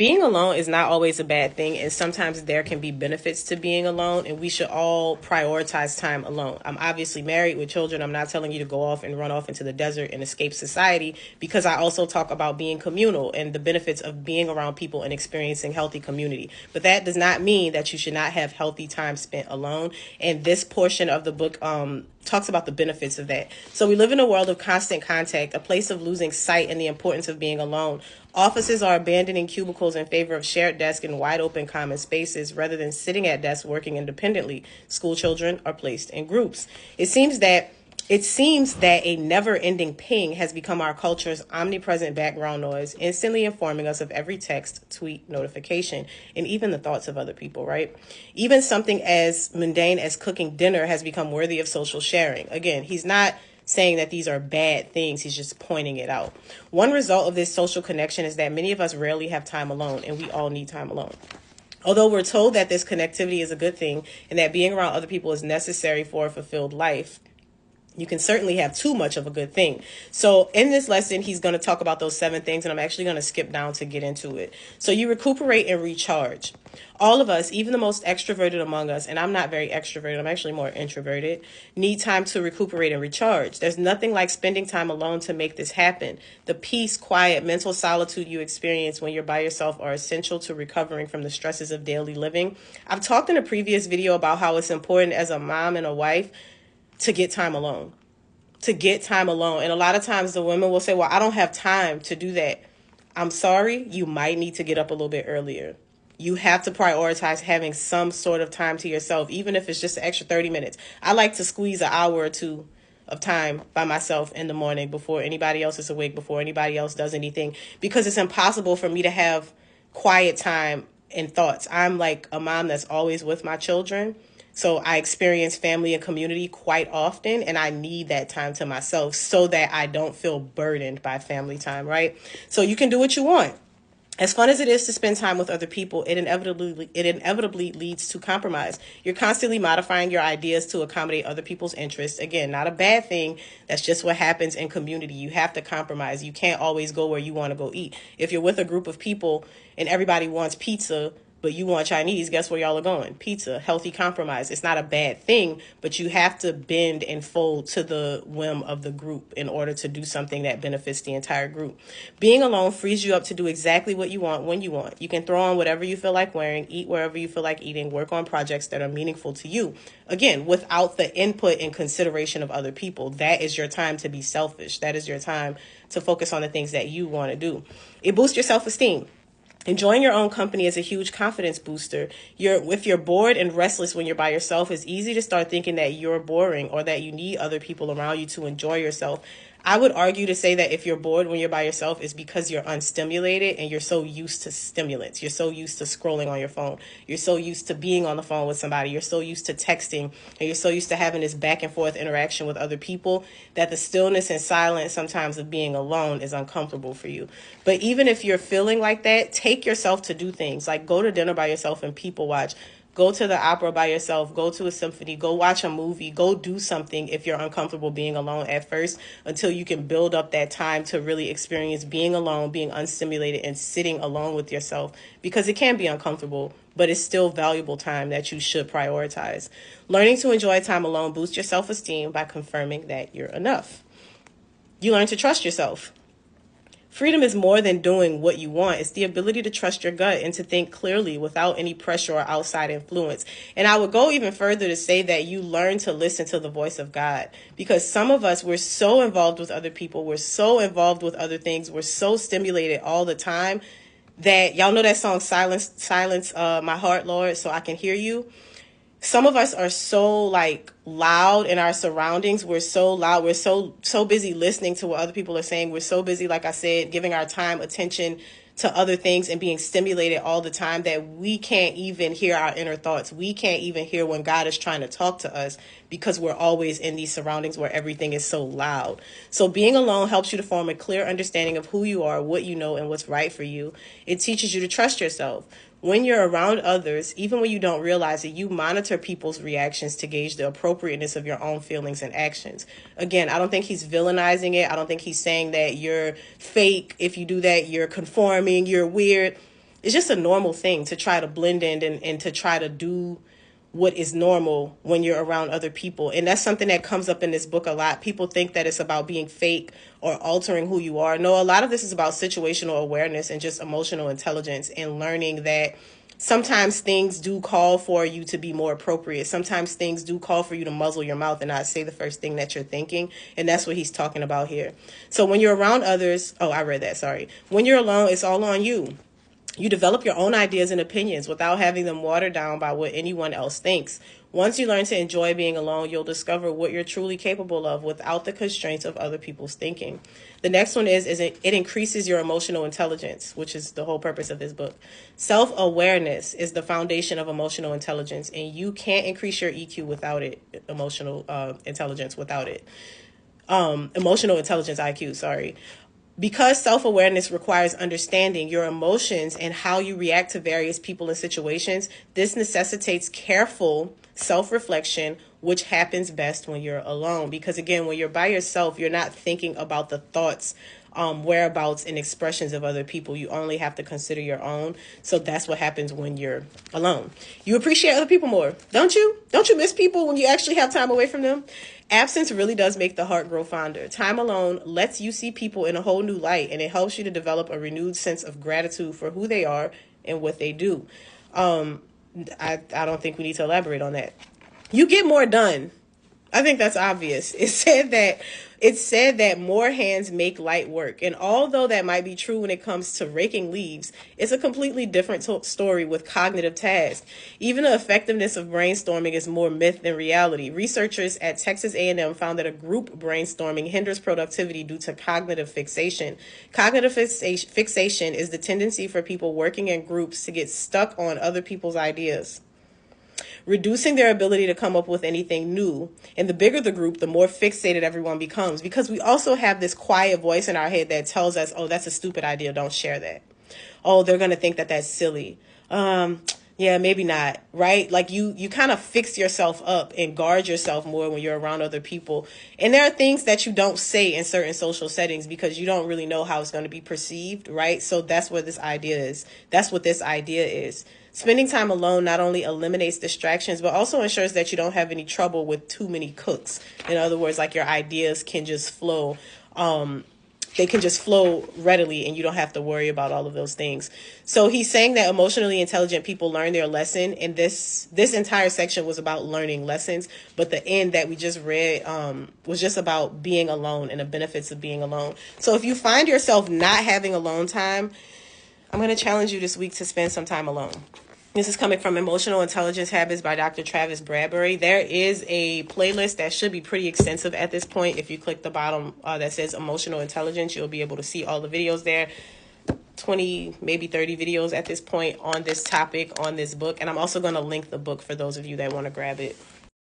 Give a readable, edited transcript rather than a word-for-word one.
Being alone is not always a bad thing, and sometimes there can be benefits to being alone, and we should all prioritize time alone. I'm obviously married with children. I'm not telling you to go off and run off into the desert and escape society, because I also talk about being communal and the benefits of being around people and experiencing healthy community. But that does not mean that you should not have healthy time spent alone. And this portion of the book talks about the benefits of that. So we live in a world of constant contact, a place of losing sight and the importance of being alone. Offices are abandoning cubicles in favor of shared desks and wide open common spaces rather than sitting at desks working independently. School children are placed in groups. It seems that a never-ending ping has become our culture's omnipresent background noise, instantly informing us of every text, tweet, notification, and even the thoughts of other people, right? Even something as mundane as cooking dinner has become worthy of social sharing. Again, he's not saying that these are bad things. He's just pointing it out. One result of this social connection is that many of us rarely have time alone, and we all need time alone. Although we're told that this connectivity is a good thing and that being around other people is necessary for a fulfilled life, you can certainly have too much of a good thing. So in this lesson, he's going to talk about those 7 things, and I'm actually going to skip down to get into it. So you recuperate and recharge. All of us, even the most extroverted among us, and I'm not very extroverted, I'm actually more introverted, need time to recuperate and recharge. There's nothing like spending time alone to make this happen. The peace, quiet, mental solitude you experience when you're by yourself are essential to recovering from the stresses of daily living. I've talked in a previous video about how it's important as a mom and a wife to get time alone. And a lot of times the women will say, well, I don't have time to do that. I'm sorry, you might need to get up a little bit earlier. You have to prioritize having some sort of time to yourself, even if it's just an extra 30 minutes. I like to squeeze an hour or two of time by myself in the morning before anybody else is awake, before anybody else does anything, because it's impossible for me to have quiet time and thoughts. I'm like a mom that's always with my children. So I experience family and community quite often, and I need that time to myself so that I don't feel burdened by family time, right? So you can do what you want. As fun as it is to spend time with other people, it inevitably leads to compromise. You're constantly modifying your ideas to accommodate other people's interests. Again, not a bad thing. That's just what happens in community. You have to compromise. You can't always go where you want to go eat. If you're with a group of people and everybody wants pizza, but you want Chinese, guess where y'all are going? Pizza, healthy compromise. It's not a bad thing, but you have to bend and fold to the whim of the group in order to do something that benefits the entire group. Being alone frees you up to do exactly what you want when you want. You can throw on whatever you feel like wearing, eat wherever you feel like eating, work on projects that are meaningful to you. Again, without the input and consideration of other people. That is your time to be selfish. That is your time to focus on the things that you want to do. It boosts your self-esteem. Enjoying your own company is a huge confidence booster. If you're bored and restless when you're by yourself, it's easy to start thinking that you're boring or that you need other people around you to enjoy yourself. I would argue to say that if you're bored when you're by yourself, it's because you're unstimulated and you're so used to stimulants. You're so used to scrolling on your phone. You're so used to being on the phone with somebody. You're so used to texting, and you're so used to having this back and forth interaction with other people that the stillness and silence sometimes of being alone is uncomfortable for you. But even if you're feeling like that, take yourself to do things like go to dinner by yourself and people watch. Go to the opera by yourself, go to a symphony, go watch a movie, go do something if you're uncomfortable being alone at first, until you can build up that time to really experience being alone, being unstimulated, and sitting alone with yourself, because it can be uncomfortable, but it's still valuable time that you should prioritize. Learning to enjoy time alone boosts your self-esteem by confirming that you're enough. You learn to trust yourself. Freedom is more than doing what you want. It's the ability to trust your gut and to think clearly without any pressure or outside influence. And I would go even further to say that you learn to listen to the voice of God, because some of us, we're so involved with other people. We're so involved with other things. We're so stimulated all the time that y'all know that song, Silence My Heart, Lord, so I can hear you. Some of us are so like loud in our surroundings. We're so loud. We're so busy listening to what other people are saying. We're so busy, like I said, giving our time, attention to other things and being stimulated all the time that we can't even hear our inner thoughts. We can't even hear when God is trying to talk to us, because we're always in these surroundings where everything is so loud. So being alone helps you to form a clear understanding of who you are, what you know, and what's right for you. It teaches you to trust yourself. When you're around others, even when you don't realize it, you monitor people's reactions to gauge the appropriateness of your own feelings and actions. Again, I don't think he's villainizing it. I don't think he's saying that you're fake. If you do that, you're conforming, you're weird. it's just a normal thing to try to blend in and to try to do what is normal when you're around other people. And that's something that comes up in this book a lot. People think that it's about being fake or altering who you are. No, a lot of this is about situational awareness and just emotional intelligence and learning that sometimes things do call for you to be more appropriate. Sometimes things do call for you to muzzle your mouth and not say the first thing that you're thinking. And that's what he's talking about here. So when you're around others, I read that, sorry. When you're alone, it's all on you. You develop your own ideas and opinions without having them watered down by what anyone else thinks. Once you learn to enjoy being alone, you'll discover what you're truly capable of without the constraints of other people's thinking. The next one is it increases your emotional intelligence, which is the whole purpose of this book. Self-awareness is the foundation of emotional intelligence, and you can't increase your EQ without it, emotional intelligence without it. Emotional intelligence, IQ, sorry. Because self-awareness requires understanding your emotions and how you react to various people and situations, this necessitates careful self-reflection, which happens best when you're alone. Because again, when you're by yourself, you're not thinking about the thoughts, whereabouts, and expressions of other people. You only have to consider your own. So that's what happens when you're alone. You appreciate other people more, don't you? Don't you miss people when you actually have time away from them? Absence really does make the heart grow fonder. Time alone lets you see people in a whole new light, and it helps you to develop a renewed sense of gratitude for who they are and what they do. I don't think we need to elaborate on that. You get more done. I think that's obvious. It said that more hands make light work. And although that might be true when it comes to raking leaves, it's a completely different story with cognitive tasks. Even the effectiveness of brainstorming is more myth than reality. Researchers at Texas A&M found that a group brainstorming hinders productivity due to cognitive fixation. Cognitive fixation is the tendency for people working in groups to get stuck on other people's ideas, reducing their ability to come up with anything new. And the bigger the group, the more fixated everyone becomes, because we also have this quiet voice in our head that tells us, oh, that's a stupid idea, don't share that. Oh, they're going to think that that's silly. Yeah, maybe not, right? Like you kind of fix yourself up and guard yourself more when you're around other people. And there are things that you don't say in certain social settings because you don't really know how it's going to be perceived, right? So that's what this idea is. That's what this idea is. Spending time alone not only eliminates distractions, but also ensures that you don't have any trouble with too many cooks. In other words, like your ideas can just flow. They can just flow readily and you don't have to worry about all of those things. So he's saying that emotionally intelligent people learn their lesson. And this entire section was about learning lessons. But the end that we just read was just about being alone and the benefits of being alone. So if you find yourself not having alone time, I'm going to challenge you this week to spend some time alone. This is coming from Emotional Intelligence Habits by Dr. Travis Bradberry. There is a playlist that should be pretty extensive at this point. If you click the bottom that says Emotional Intelligence, you'll be able to see all the videos there. 20, maybe 30 videos at this point on this topic, on this book. And I'm also going to link the book for those of you that want to grab it.